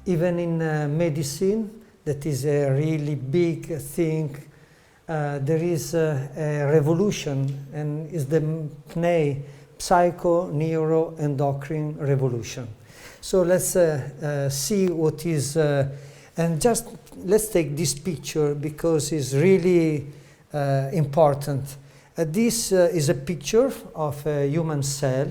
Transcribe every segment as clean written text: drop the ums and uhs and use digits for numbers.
Even in medicine, that is a really big thing. There is a revolution, and is the PNEI, Psycho-Neuro-Endocrine Revolution. So let's see what is, and just let's take this picture because it's really important. This is a picture of a human cell,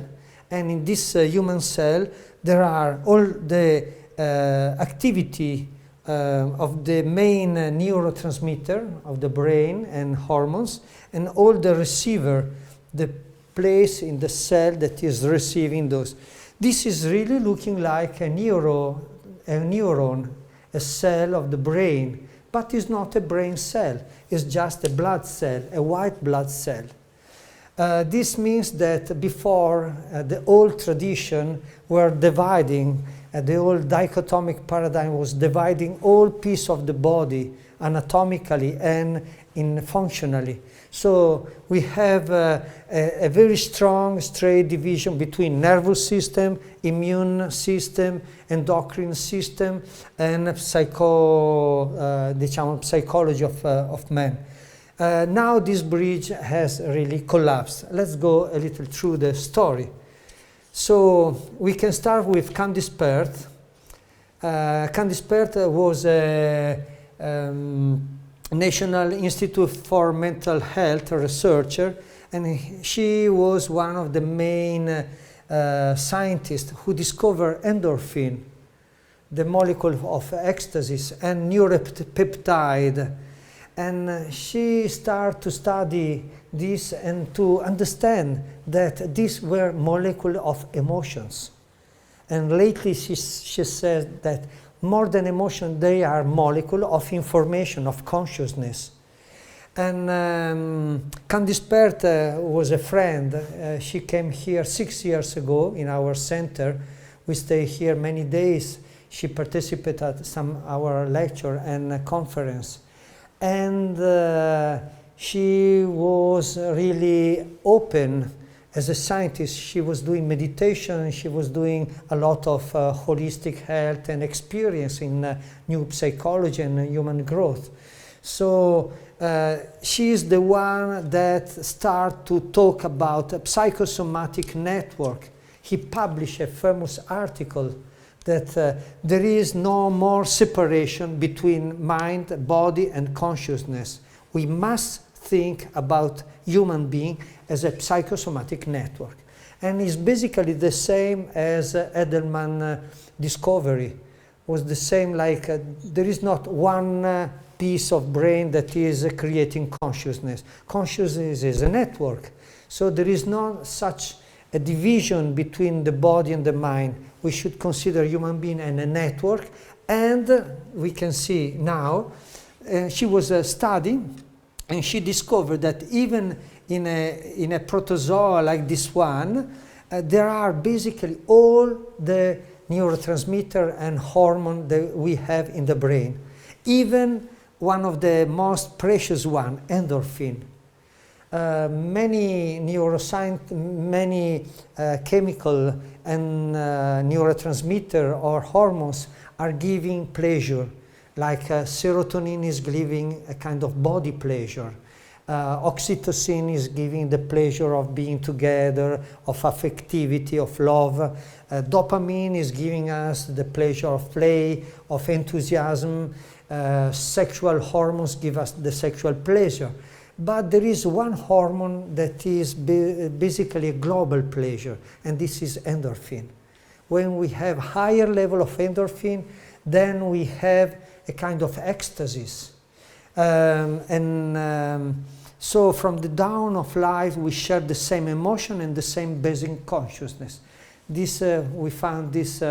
and in this human cell there are all the activity of the main neurotransmitter of the brain and hormones, and all the receiver, the place in the cell that is receiving those. This is really looking like a neuron, a cell of the brain, but it's not a brain cell, it's just a blood cell, a white blood cell. This means that before the old tradition were dividing, the old dichotomic paradigm was dividing all pieces of the body anatomically and functionally. So we have a very strong straight division between nervous system, immune system, endocrine system, and psychology of man. Now this bridge has really collapsed. Let's go a little through the story. So we can start with Candice Pert. Candice Pert was a National Institute for Mental Health researcher, and she was one of the main scientists who discovered endorphin, the molecule of ecstasy, and neuropeptide. And she started to study this and to understand that these were molecules of emotions. And lately she says that more than emotion, they are molecules of information, of consciousness. And Candice Pert was a friend. She came here 6 years ago in our center. We stay here many days. She participated at our lecture and conference. And she was really open as a scientist. She was doing meditation, she was doing a lot of holistic health and experience in new psychology and human growth. So she is the one that started to talk about a psychosomatic network. He published a famous article that there is no more separation between mind, body, and consciousness. We must think about human being as a psychosomatic network. And it's basically the same as Edelman discovery. Was the same like there is not one piece of brain that is creating consciousness. Consciousness is a network. So there is not such a division between the body and the mind. We should consider human being as a network, and we can see now, she was studying, and she discovered that even in a protozoa like this one, there are basically all the neurotransmitter and hormone that we have in the brain. Even one of the most precious one, endorphin. Many neuroscience, many chemical and neurotransmitter or hormones are giving pleasure, like serotonin is giving a kind of body pleasure. Oxytocin is giving the pleasure of being together, of affectivity, of love. Dopamine is giving us the pleasure of play, of enthusiasm. Sexual hormones give us the sexual pleasure. But there is one hormone that is basically a global pleasure, and this is endorphin. When we have higher level of endorphin, then we have a kind of ecstasy. So from the dawn of life, we share the same emotion and the same basic consciousness. This, we found this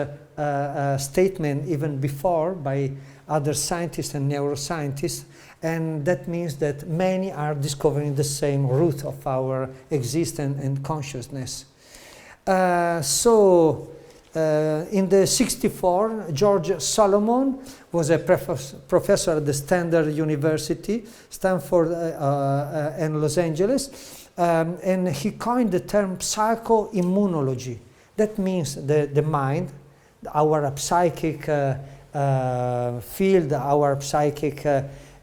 statement even before by other scientists and neuroscientists, and that means that many are discovering the same root of our existence and consciousness. In the 64, George Solomon was a professor at the Stanford University, Stanford and Los Angeles, and he coined the term psychoimmunology. That means the mind, our psychic field, our psychic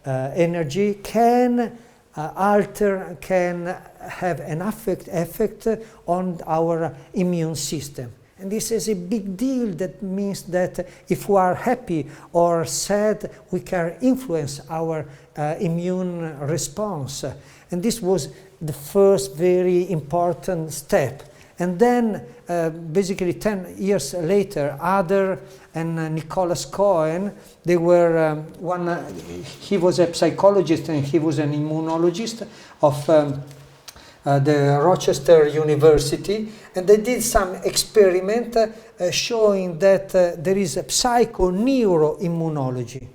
energy, can alter, can have an effect on our immune system. And this is a big deal. That means that if we are happy or sad, we can influence our immune response. And this was the first very important step. And then, basically 10 years later, Adler and Nicholas Cohen, they were he was a psychologist and he was an immunologist of the Rochester University, and they did some experiment showing that there is a psychoneuroimmunology.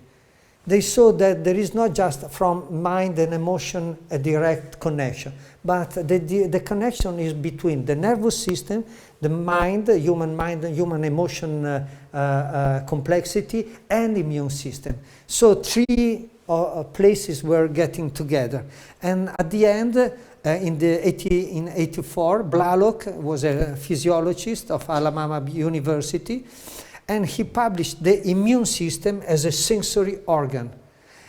They saw that there is not just from mind and emotion a direct connection, but the connection is between the nervous system, the mind, human emotion complexity, and immune system. So three places were getting together. And at the end, in 1984, Blalock was a physiologist of Alabama University, and he published the immune system as a sensory organ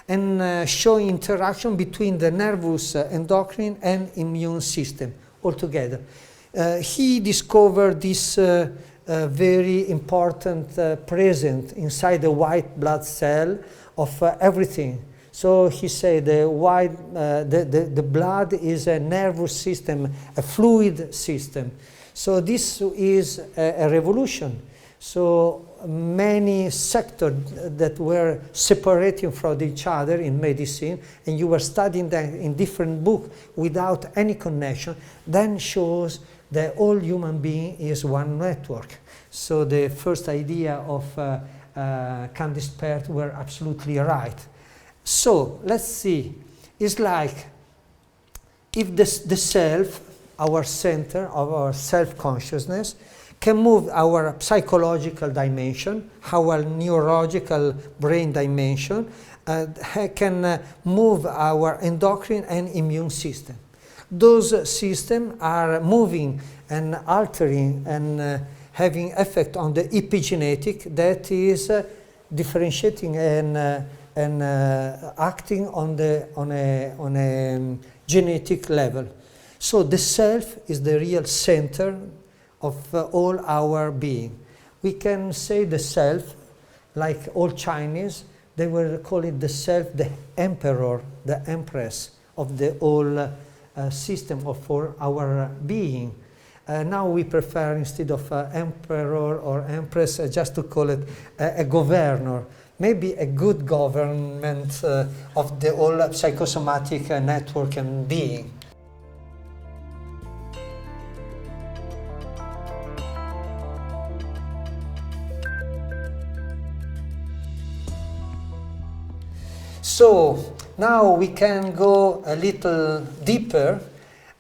and showing interaction between the nervous, endocrine, and immune system altogether. He discovered this very important present inside the white blood cell of everything. So he said the blood is a nervous system, a fluid system. So this is a revolution. So many sectors that were separating from each other in medicine, and you were studying them in different books without any connection, then shows that all human being is one network. So the first idea of Candice Pert were absolutely right. So let's see, it's like if the self, our center of our self-consciousness, can move our psychological dimension, our neurological brain dimension, can move our endocrine and immune system. Those systems are moving and altering and having effect on the epigenetic, that is differentiating and acting on a genetic level. So the self is the real center of all our being. We can say the self, like all Chinese, they will call it the self, the emperor, the empress of the whole system of our being. Now we prefer, instead of emperor or empress, just to call it a governor. Maybe a good government of the whole psychosomatic network and being. So now we can go a little deeper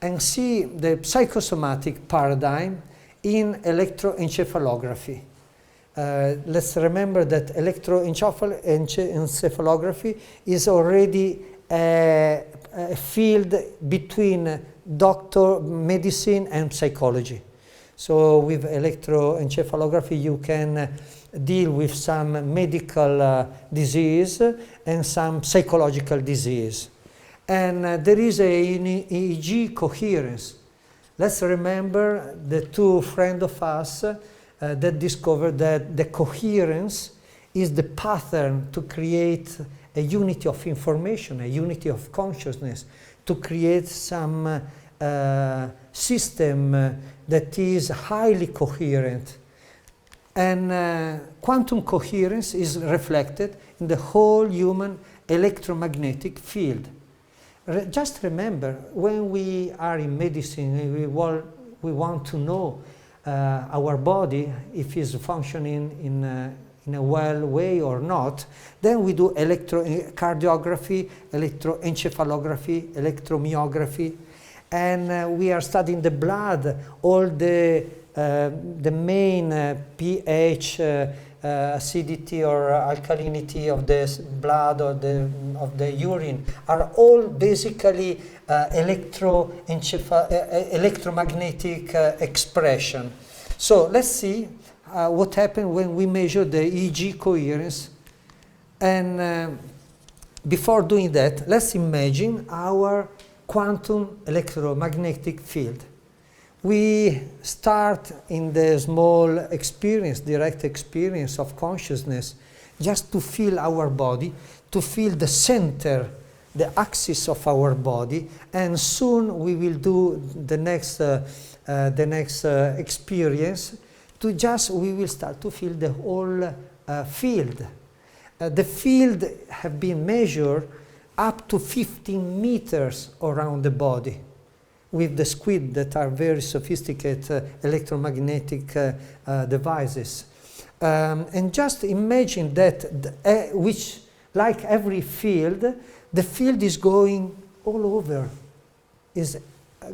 and see the psychosomatic paradigm in electroencephalography. Let's remember that electroencephalography is already a field between medicine and psychology. So with electroencephalography you can deal with some medical disease and some psychological disease. And there is an EEG coherence. Let's remember the two friends of us that discovered that the coherence is the pattern to create a unity of information, a unity of consciousness, to create some system that is highly coherent. And quantum coherence is reflected in the whole human electromagnetic field. Just remember, when we are in medicine, we want to know our body, if it's functioning in a well way or not, then we do electrocardiography, electroencephalography, electromyography, and we are studying the blood, all the main pH, acidity or alkalinity of the blood or of the urine are all basically electromagnetic expression. So let's see what happens when we measure the EEG coherence And before doing that, let's imagine our quantum electromagnetic field. We start in the small experience, direct experience of consciousness, just to feel our body, to feel the center, the axis of our body, and soon we will do the next experience. We will start to feel the whole field. The field have been measured up to 15 meters around the body with the squid that are very sophisticated electromagnetic devices. And just imagine that, which, like every field, the field is going all over, is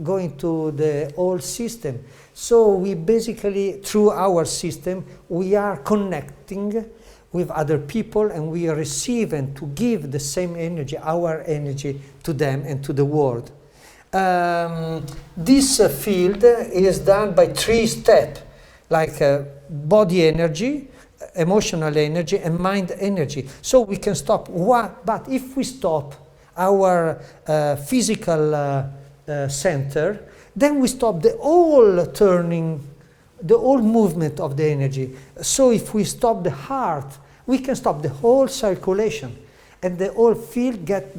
going to the whole system. So we basically, through our system, we are connecting with other people, and we receive and to give the same energy, our energy, to them and to the world. This field is done by 3 steps, like body energy, emotional energy, and mind energy. So we can stop one, but if we stop our physical center, then we stop the whole turning, the whole movement of the energy. So if we stop the heart, we can stop the whole circulation, and the whole field get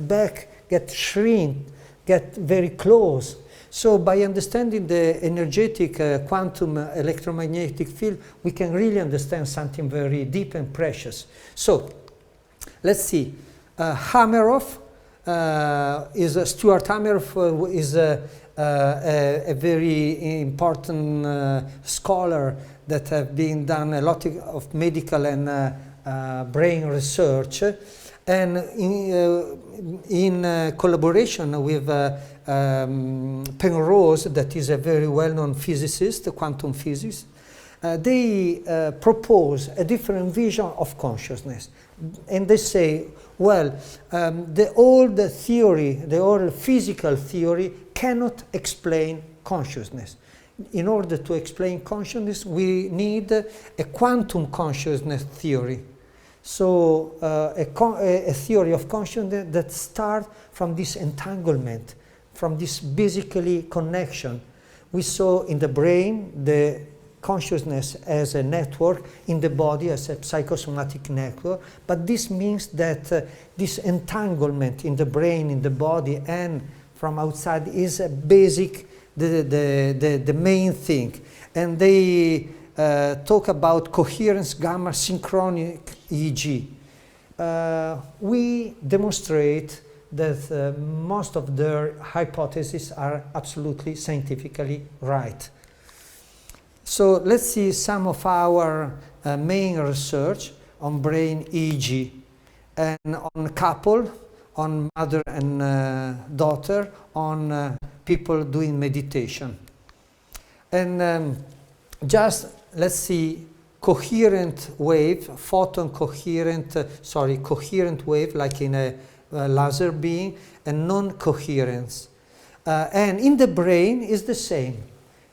shrink, get very close. So by understanding the energetic quantum electromagnetic field, we can really understand something very deep and precious. So let's see. Stuart Hameroff is a very important scholar that have been done a lot of medical and brain research, and in collaboration with Penrose, that is a very well-known physicist, a quantum physicist, they propose a different vision of consciousness. And they say, well, the old theory, the old physical theory cannot explain consciousness. In order to explain consciousness, we need a quantum consciousness theory. So a theory of consciousness that starts from this entanglement, from this basically connection. We saw in the brain the consciousness as a network, in the body as a psychosomatic network, but this means that this entanglement in the brain, in the body, and from outside is a basic, the main thing. And they talk about coherence gamma synchronic EEG. We demonstrate that most of their hypotheses are absolutely scientifically right. So let's see some of our main research on brain EEG, and on couple, on mother and daughter, on people doing meditation. And just let's see coherent wave, coherent wave like in a laser beam, and non-coherence. And in the brain is the same.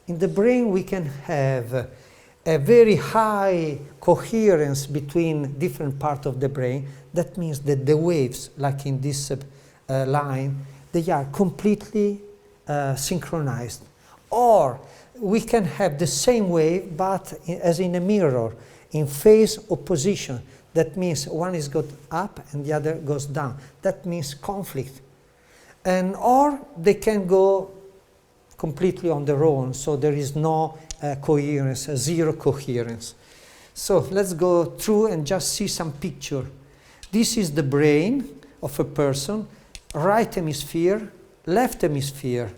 In the brain we can have a very high coherence between different parts of the brain. That means that the waves, like in this line, they are completely synchronized. Or we can have the same wave, but as in a mirror, in phase opposition. That means one is goes up and the other goes down. That means conflict. And or they can go completely on their own, so there is no coherence, zero coherence. So let's go through and just see some picture. This is the brain of a person, right hemisphere, left hemisphere.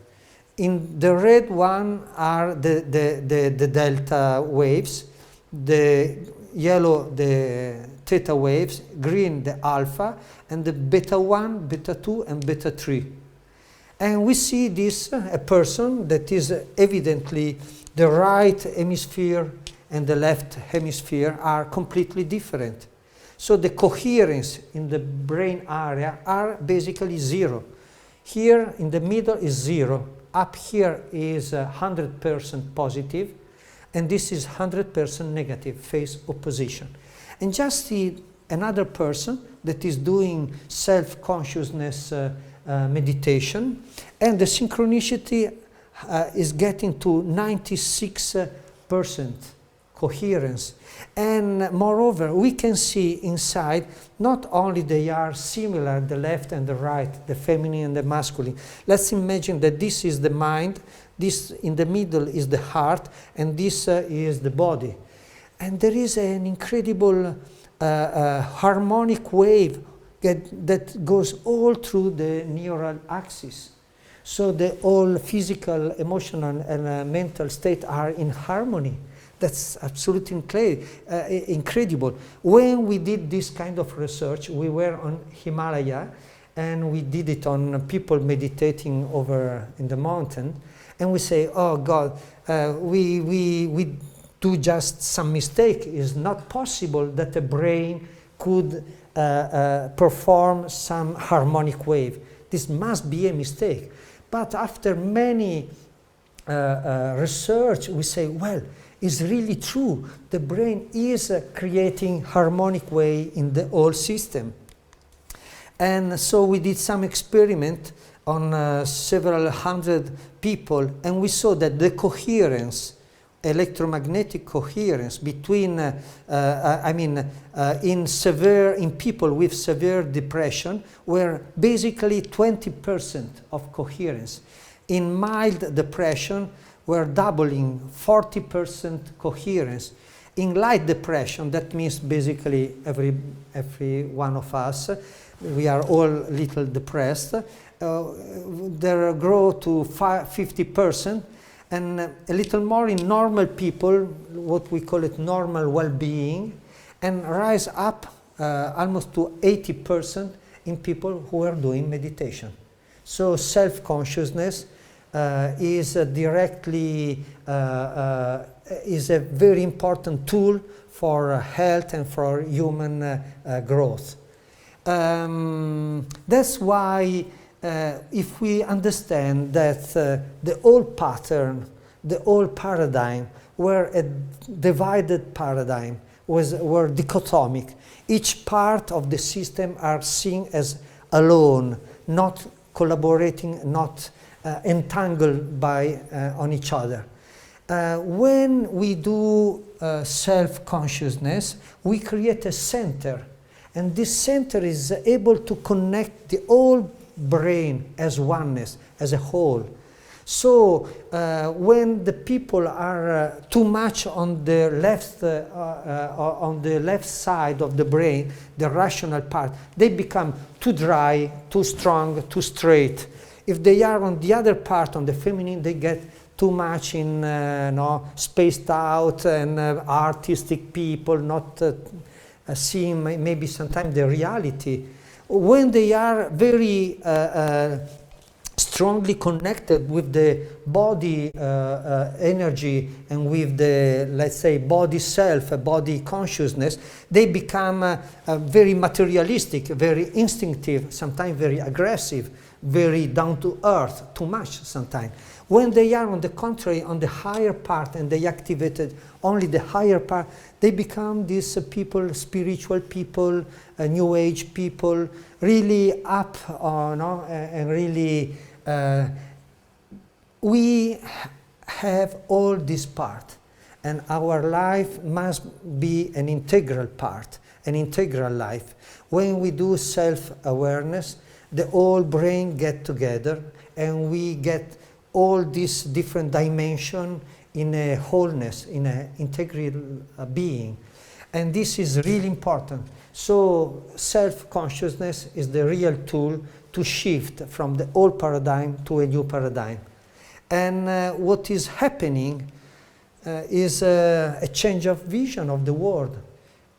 In the red one are the delta waves, the yellow the theta waves, green the alpha, and the beta 1, beta 2, and beta 3. And we see this, a person that is evidently the right hemisphere and the left hemisphere are completely different. So the coherence in the brain area are basically zero. Here in the middle is zero. Up here is 100% positive, and this is 100% negative, phase opposition. And just see another person that is doing self-consciousness meditation, and the synchronicity is getting to 96% coherence. And moreover, we can see inside not only they are similar, the left and the right, the feminine and the masculine. Let's imagine that this is the mind, this in the middle is the heart, and this is the body. And there is an incredible harmonic wave that goes all through the neural axis. So the all physical, emotional, and mental state are in harmony. That's absolutely incredible. When we did this kind of research, we were on Himalaya, and we did it on people meditating over in the mountain, and we say, oh God, we do just some mistake. It's not possible that the brain could perform some harmonic wave. This must be a mistake. But after many research, we say, well, it's really true. The brain is creating harmonic wave in the whole system. And so we did some experiment on several hundred people, and we saw that the coherence, electromagnetic coherence between, in people with severe depression were basically 20% of coherence. In mild depression, we're doubling 40% coherence. In light depression, that means basically every one of us, we are all a little depressed. They grow to 50%, and a little more in normal people, what we call it normal well-being, and rise up almost to 80% in people who are doing meditation. So self-consciousness is directly is a very important tool for health and for human growth. That's why if we understand that the old pattern, the old paradigm were a divided paradigm, were dichotomic. Each part of the system are seen as alone, not collaborating, not entangled by on each other. When we do self-consciousness, we create a center, and this center is able to connect the whole brain as oneness, as a whole. So when the people are too much on the left side of the brain, the rational part, they become too dry, too strong, too straight. If they are on the other part, on the feminine, they get too much in spaced out and artistic people, not seeing maybe sometimes the reality. When they are very strongly connected with the body energy and with the, let's say, body self, body consciousness, they become very materialistic, very instinctive, sometimes very aggressive, very down to earth, too much sometimes. When they are, on the contrary, on the higher part and they activated only the higher part, they become these people, spiritual people, new age people, really up, and really, we have all this part, and our life must be an integral part, an integral life. When we do self-awareness, the whole brain get together, and we get all these different dimensions in a wholeness, in an integral being. And this is really important. So self-consciousness is the real tool to shift from the old paradigm to a new paradigm. And what is happening is a change of vision of the world.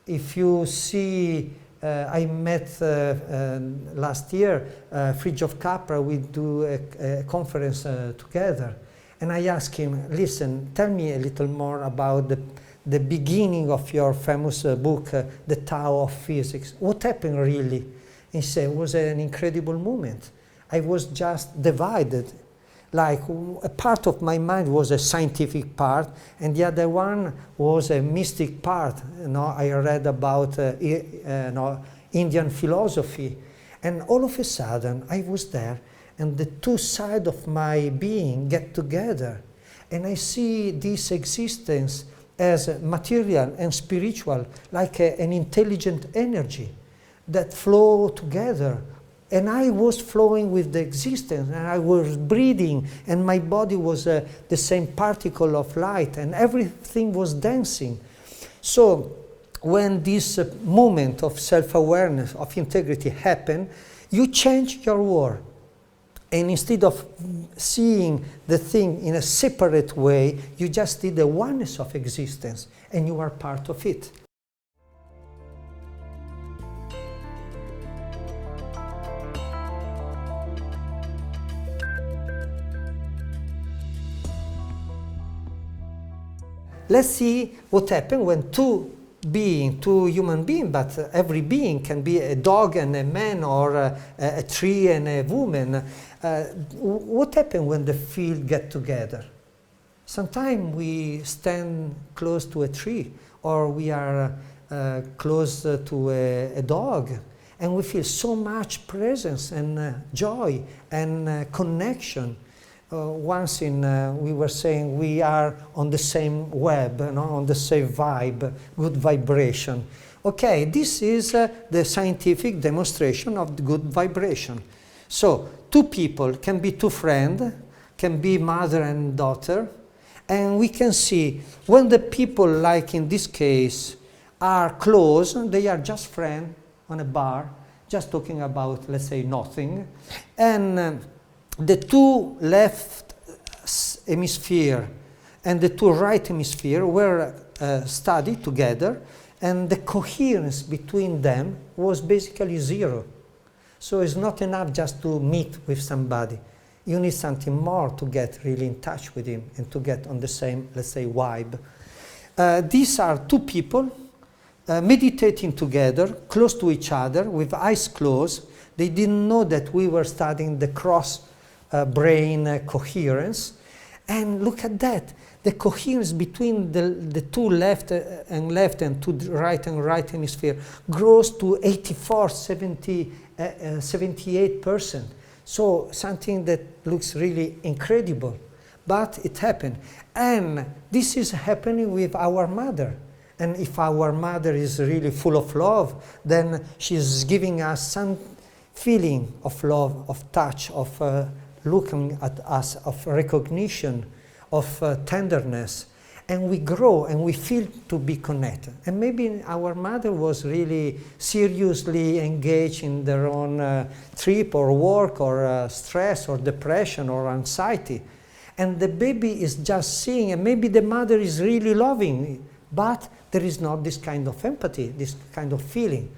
If you see, I met last year, Fridtjof Capra, we do a conference together. And I asked him, listen, tell me a little more about the beginning of your famous book, The Tao of Physics. What happened really? He said, it was an incredible moment. I was just divided. Like a part of my mind was a scientific part, and the other one was a mystic part. I read about Indian philosophy, and all of a sudden I was there, and the two sides of my being get together, and I see this existence as material and spiritual, like an intelligent energy that flow together. And I was flowing with the existence, and I was breathing, and my body was the same particle of light, and everything was dancing. So when this moment of self-awareness, of integrity happened, you change your world. And instead of seeing the thing in a separate way, you just see the oneness of existence, and you are part of it. Let's see what happens when two human beings, but every being can be a dog and a man, or a tree and a woman. What happens when the field get together? Sometimes we stand close to a tree, or we are close to a dog, and we feel so much presence and joy and connection. Once we were saying we are on the same web, on the same vibe, good vibration. Okay, this is the scientific demonstration of the good vibration. So, two people can be two friends, can be mother and daughter, and we can see when the people, like in this case, are close, they are just friends on a bar, just talking about, let's say, nothing, and the two left hemisphere and the two right hemisphere were studied together, and the coherence between them was basically zero. So it's not enough just to meet with somebody. You need something more to get really in touch with him and to get on the same, let's say, vibe. These are two people meditating together, close to each other, with eyes closed. They didn't know that we were studying the cross-brain coherence. And look at that. The coherence between the two left and two right hemisphere grows to 84, 70, 78%. So something that looks really incredible. But it happened. And this is happening with our mother. And if our mother is really full of love, then she's giving us some feeling of love, of touch, of looking at us, of recognition, of tenderness, and we grow and we feel to be connected. And maybe our mother was really seriously engaged in their own trip or work or stress or depression or anxiety, and the baby is just seeing, and maybe the mother is really loving, but there is not this kind of empathy, this kind of feeling.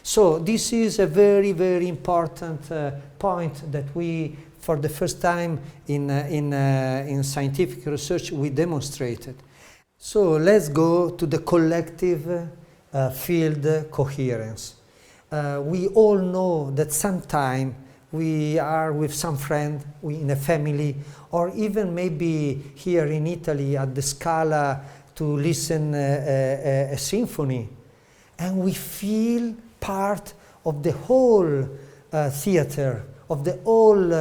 So this is a very, very important point that we, for the first time in scientific research, we demonstrated. So let's go to the collective field coherence. We all know that sometime we are with some friend, in a family, or even maybe here in Italy at the Scala to listen a symphony, and we feel part of the whole theater, of the whole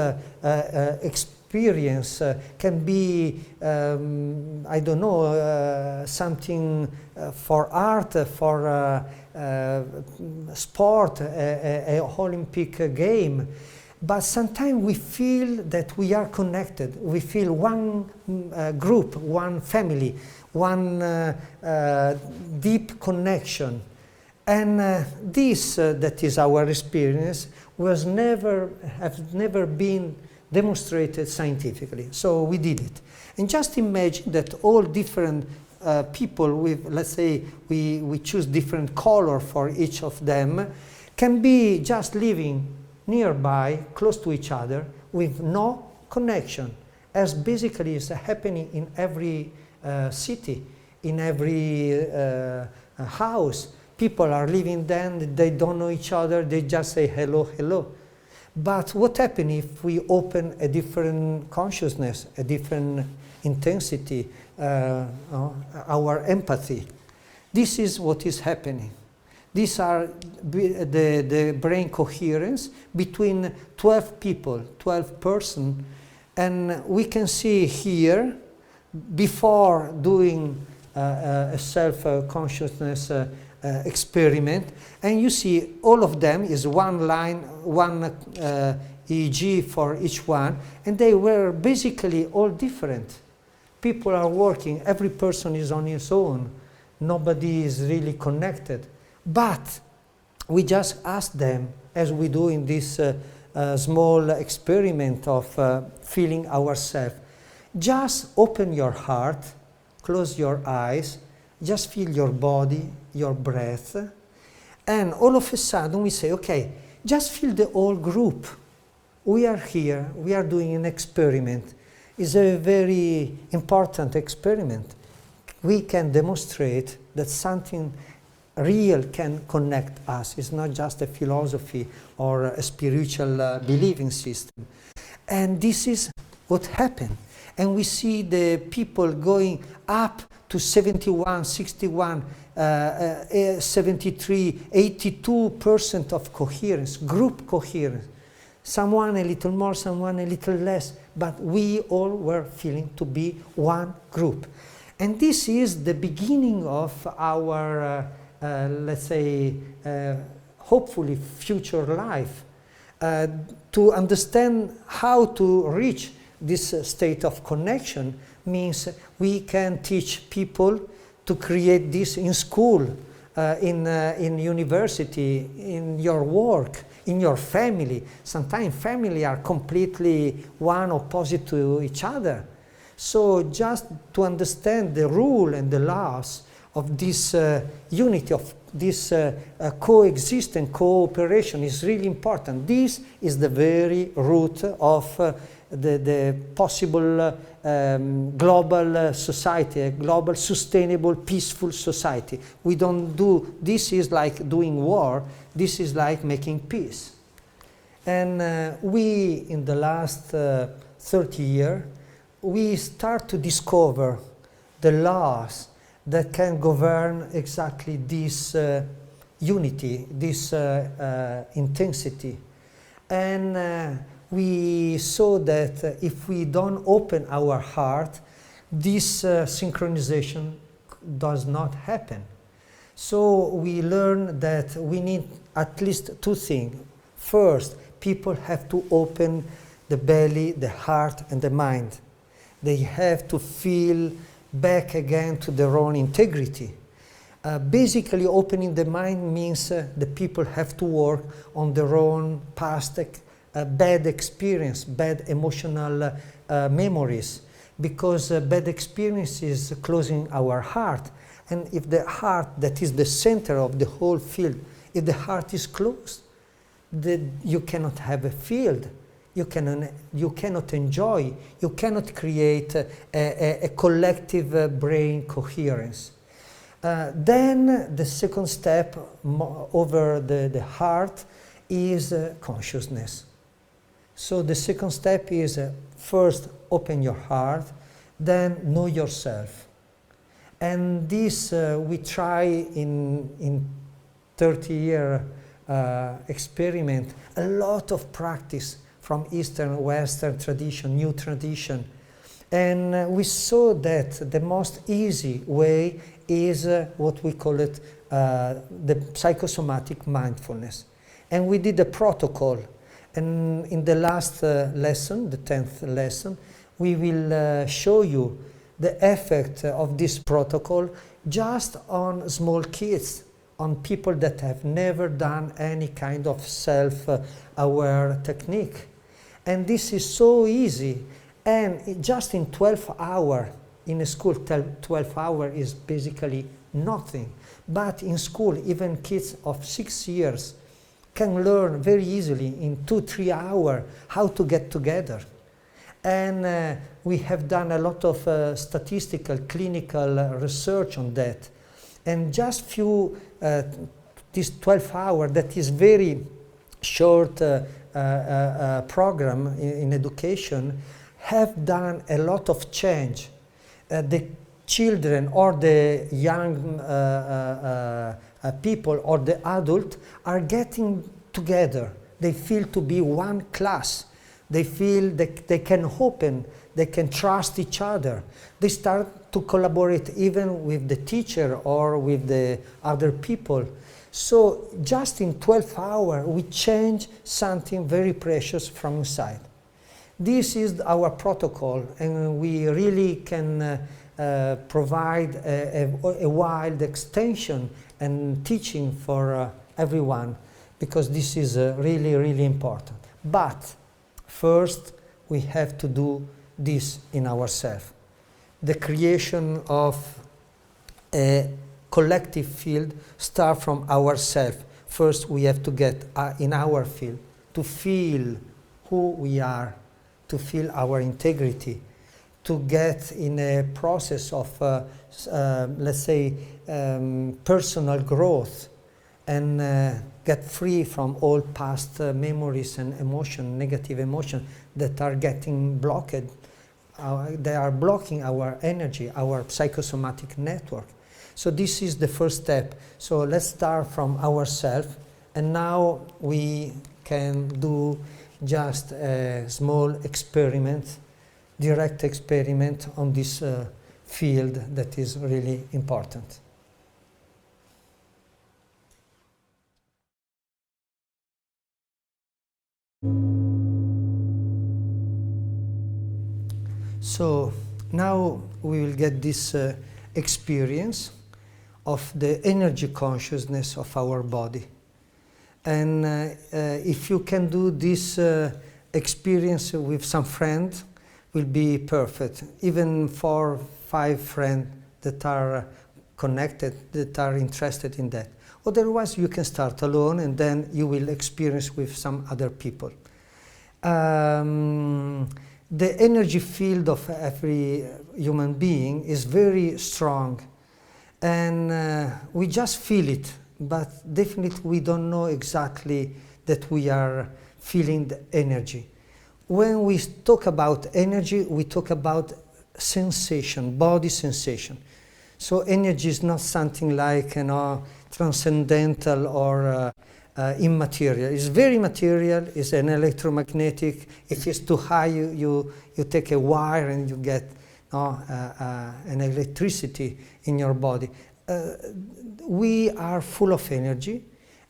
experience. Can be, I don't know, something for art, for sport, a Olympic game. But sometimes we feel that we are connected. We feel one group, one family, one deep connection. And this, that is our experience, has never been demonstrated scientifically. So we did it. And just imagine that all different people with, let's say, we choose different color for each of them, can be just living nearby, close to each other, with no connection, as basically is happening in every city, in every house. People are living there, they don't know each other, they just say hello, hello. But what happens if we open a different consciousness, a different intensity, our empathy? This is what is happening. These are the brain coherence between 12 people, 12 persons, and we can see here, before doing a self-consciousness experiment, and you see all of them is one line, one EEG for each one, and they were basically all different. People are working, every person is on his own, nobody is really connected. But we just ask them, as we do in this small experiment of feeling ourselves, just open your heart, close your eyes, just feel your body, your breath, and all of a sudden we say, okay, just feel the whole group. We are here, we are doing an experiment. It's a very important experiment. We can demonstrate that something real can connect us. It's not just a philosophy or a spiritual believing system. And this is what happened. And we see the people going up to 71, 61, 73, 82% of coherence, group coherence. Someone a little more, someone a little less, but we all were feeling to be one group. And this is the beginning of our let's say, hopefully future life, to understand how to reach this state of connection means we can teach people to create this in school, in university, in your work, in your family. Sometimes family are completely one opposite to each other. So just to understand the rule and the laws of this unity, of this coexistence, cooperation is really important. This is the very root of the possible global society, a global, sustainable, peaceful society. We don't do, this is like doing war, this is like making peace. And we, in the last 30 years, we start to discover the laws that can govern exactly this unity, this intensity. And we saw that if we don't open our heart, this synchronization does not happen. So we learned that we need at least two things. First, people have to open the belly, the heart, and the mind. They have to feel back again to their own integrity. Basically, opening the mind means the people have to work on their own past bad experience, bad emotional memories, because bad experience is closing our heart. And if the heart, that is the center of the whole field, if the heart is closed, then you cannot have a field. You cannot enjoy, you cannot create a collective brain coherence. Then the second step over the heart is consciousness. So the second step is first open your heart, then know yourself. And this we try in 30-year experiment, a lot of practice from Eastern, Western tradition, new tradition. And we saw that the most easy way is what we call it the psychosomatic mindfulness. And we did a protocol. And in the last lesson, the 10th lesson, we will show you the effect of this protocol just on small kids, on people that have never done any kind of self-aware technique. And this is so easy. And just in 12 hours, in a school, 12 hours is basically nothing. But in school, even kids of 6 years can learn very easily in 2-3 hours how to get together. And we have done a lot of statistical, clinical research on that. And just this 12 hours, that is very short program in education have done a lot of change. The children or the young people or the adult are getting together. They feel to be one class. They feel that they can open, they can trust each other. They start to collaborate even with the teacher or with the other people. So just in 12 hours, we change something very precious from inside. This is our protocol, and we really can provide a wide extension and teaching for everyone, because this is really, really important. But first, we have to do this in ourselves. The creation of a collective field starts from ourselves. First, we have to get in our field, to feel who we are, to feel our integrity, to get in a process of, let's say, personal growth, and get free from all past memories and emotion, negative emotion that are getting blocked. They are blocking our energy, our psychosomatic network. So this is the first step. So let's start from ourselves, and now we can do just a small experiment, direct experiment on this field that is really important. So now we will get this experience of the energy consciousness of our body. And if you can do this experience with some friend, will be perfect. Even 4, 5 friends that are connected, that are interested in that. Otherwise, you can start alone, and then you will experience with some other people. The energy field of every human being is very strong, and we just feel it, but definitely we don't know exactly that we are feeling the energy. When we talk about energy, we talk about sensation, body sensation. So energy is not something like, transcendental or immaterial. It's very material. It's an electromagnetic. If it's too high, you take a wire and you get an electricity in your body. We are full of energy,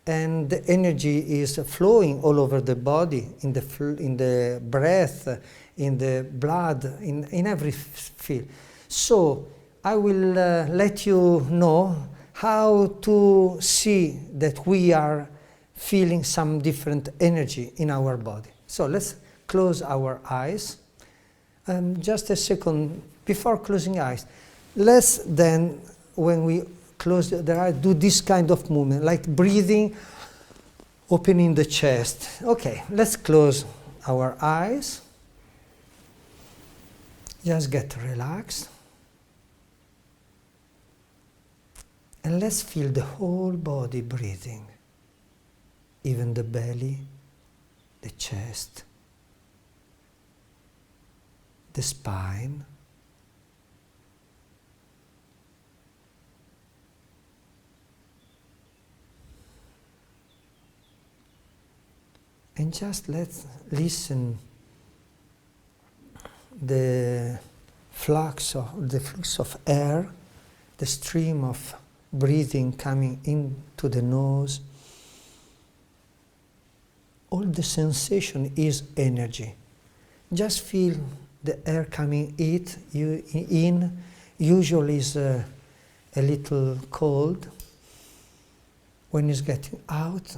and the energy is flowing all over the body, in the breath, in the blood, in every field. So I will let you know how to see that we are feeling some different energy in our body. So let's close our eyes. Just a second, before closing eyes, let's then, when we close the eyes, do this kind of movement, like breathing, opening the chest. Okay, let's close our eyes. Just get relaxed. And let's feel the whole body breathing. Even the belly, the chest, the spine. And just let's listen the flux of air, the stream of breathing coming into the nose. All the sensation is energy. Just feel the air coming in. Usually is a little cold. When it's getting out,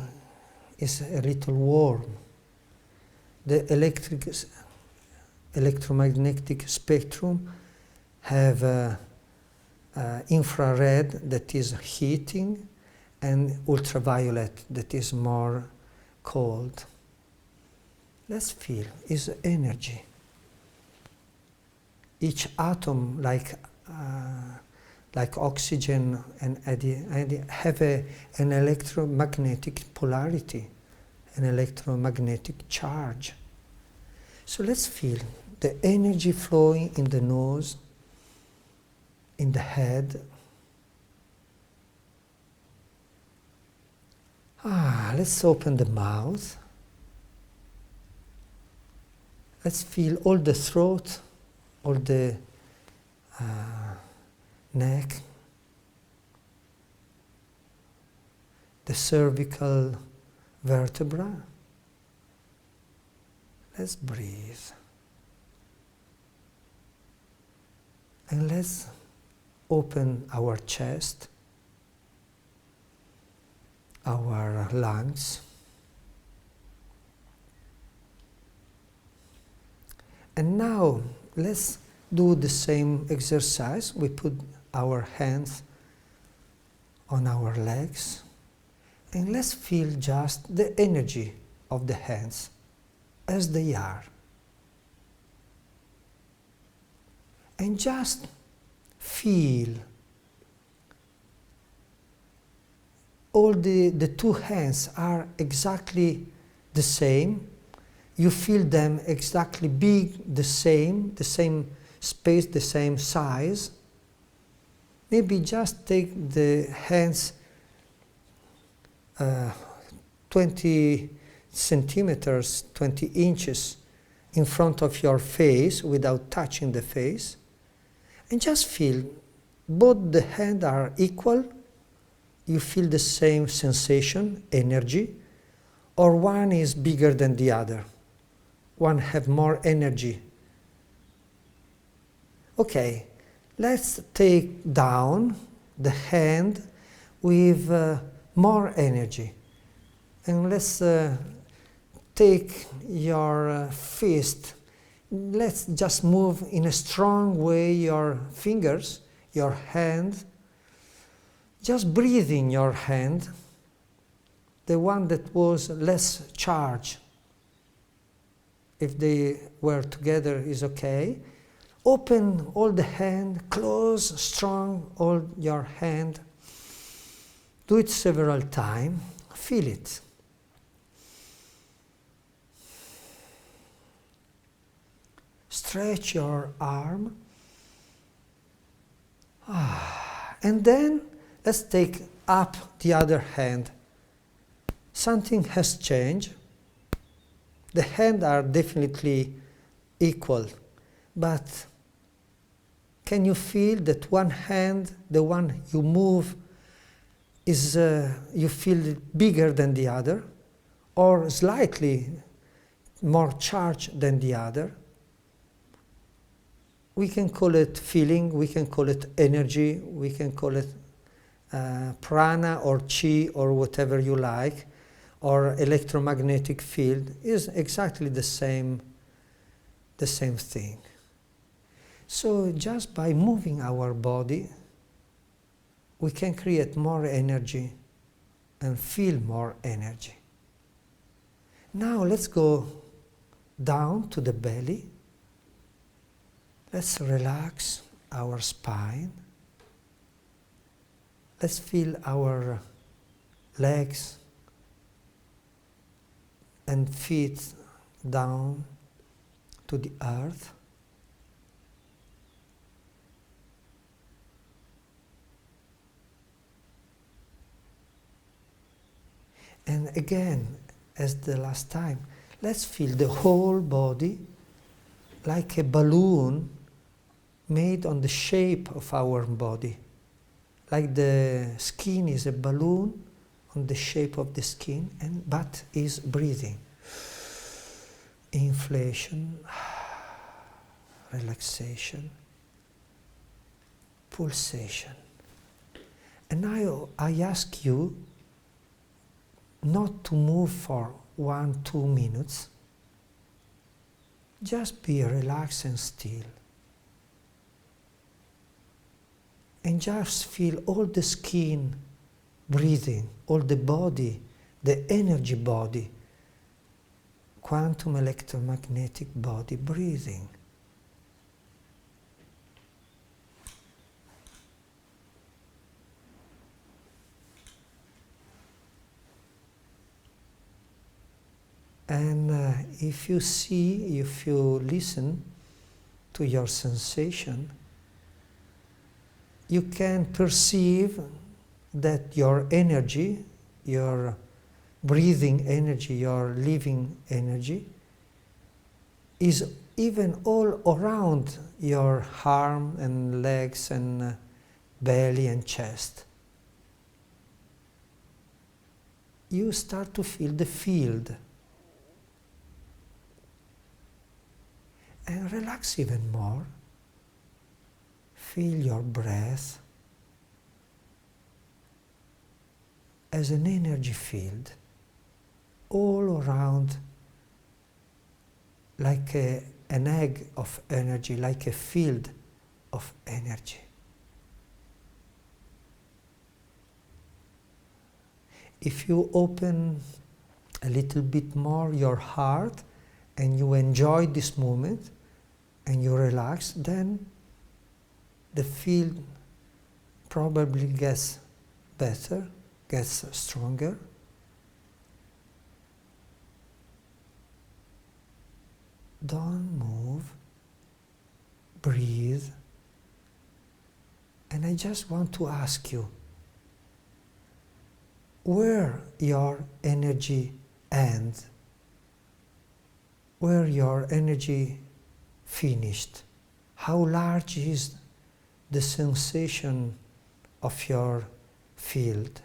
it's a little warm. The electromagnetic spectrum have infrared that is heating, and ultraviolet that is more cold. Let's feel is energy. Each atom, like oxygen and have an electromagnetic polarity, an electromagnetic charge. So let's feel the energy flowing in the nose, in the head. Let's open the mouth. Let's feel all the throat, all the neck, the cervical vertebra. Let's breathe. And let's open our chest, our lungs. And now let's do the same exercise. We put our hands on our legs and let's feel just the energy of the hands as they are. And just feel all the two hands are exactly the same. You feel them exactly big, the same space, the same size. Maybe just take the hands 20 centimeters, 20 inches in front of your face without touching the face. And just feel both the hands are equal. You feel the same sensation, energy, or one is bigger than the other. One have more energy. Okay, let's take down the hand with more energy. And let's take your fist. Let's just move in a strong way your fingers, your hand. Just breathe in your hand, the one that was less charged. If they were together is okay. Open all the hand, close, strong, all your hand. Do it several times. Feel it. Stretch your arm. And then let's take up the other hand. Something has changed. The hands are definitely equal, but can you feel that one hand, the one you move, is you feel it bigger than the other, or slightly more charged than the other? We can call it feeling, we can call it energy, we can call it prana or chi or whatever you like, or electromagnetic field, is exactly the same thing. So just by moving our body, we can create more energy and feel more energy. Now let's go down to the belly. Let's relax our spine. Let's feel our legs and feet down to the earth. And again, as the last time, let's feel the whole body like a balloon made on the shape of our body. Like the skin is a balloon on the shape of the skin, but is breathing. Inflation, relaxation, pulsation. And now I ask you not to move for 1-2 minutes. Just be relaxed and still. And just feel all the skin breathing, all the body, the energy body, quantum electromagnetic body breathing. if you see, if you listen to your sensation, you can perceive that your energy, your breathing energy, your living energy, is even all around your arm and legs and belly and chest. You start to feel the field. And relax even more. Feel your breath as an energy field all around, like an egg of energy, like a field of energy. If you open a little bit more your heart and you enjoy this moment and you relax, then the field probably gets better, gets stronger. Don't move, breathe. And I just want to ask you, where your energy ends, where your energy finished, how large is the sensation of your field.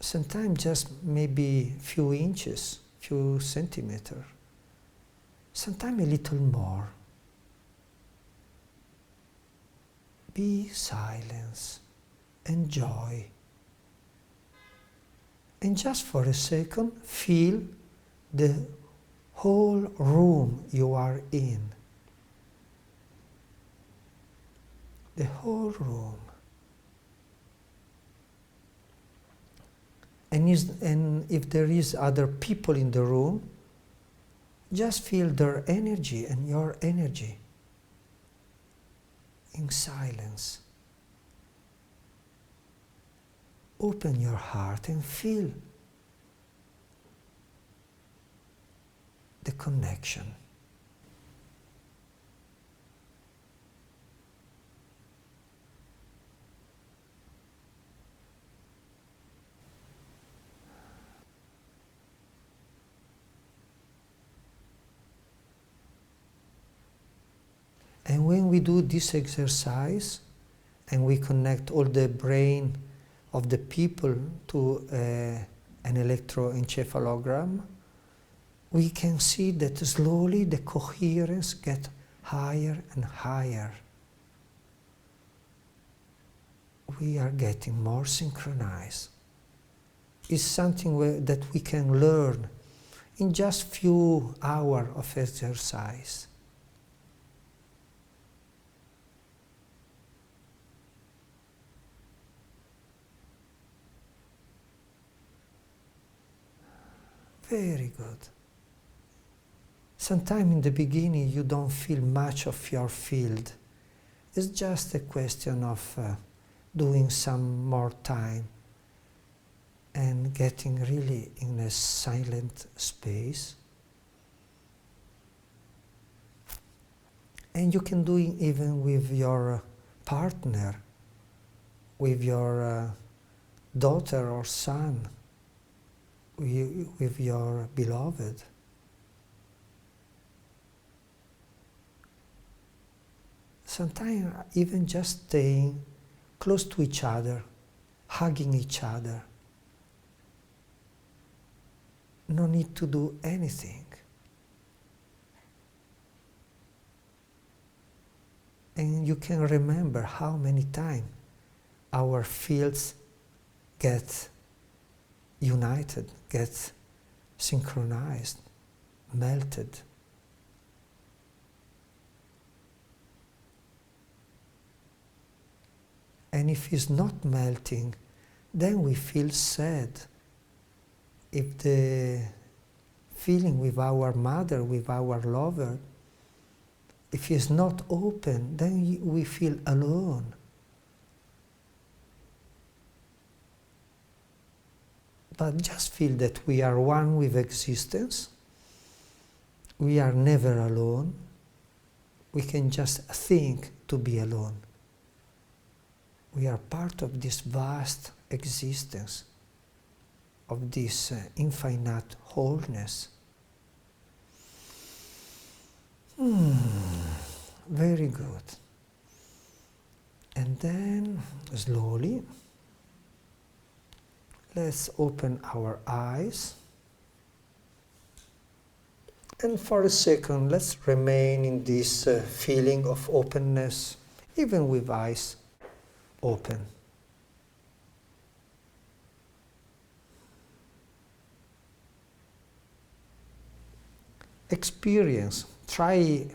Sometimes just maybe few inches, few centimeters, sometimes a little more. Be silence, enjoy. And just for a second, feel the whole room you are in. The whole room. And if there is other people in the room, just feel their energy and your energy in silence. Open your heart and feel the connection. And when we do this exercise and we connect all the brain of the people to an electroencephalogram, we can see that slowly the coherence gets higher and higher. We are getting more synchronized. It's something that we can learn in just few hours of exercise. Very good. Sometimes in the beginning you don't feel much of your field. It's just a question of doing some more time and getting really in a silent space. And you can do it even with your partner, with your daughter or son, with your beloved. Sometimes even just staying close to each other, hugging each other. No need to do anything. And you can remember how many times our fields get united, get synchronized, melted. And if it's not melting, then we feel sad. If the feeling with our mother, with our lover, if it's not open, then we feel alone. but just feel that we are one with existence. We are never alone. We can just think to be alone. We are part of this vast existence, of this infinite wholeness. Very good. And then, slowly, let's open our eyes. And for a second, let's remain in this feeling of openness, even with eyes open. Experience, try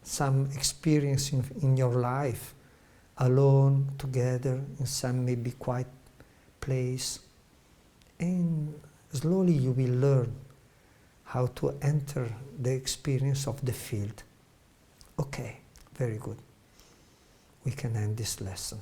some experience in your life, alone, together, in some maybe quiet place, and slowly you will learn how to enter the experience of the field. Okay, very good. We can end this lesson.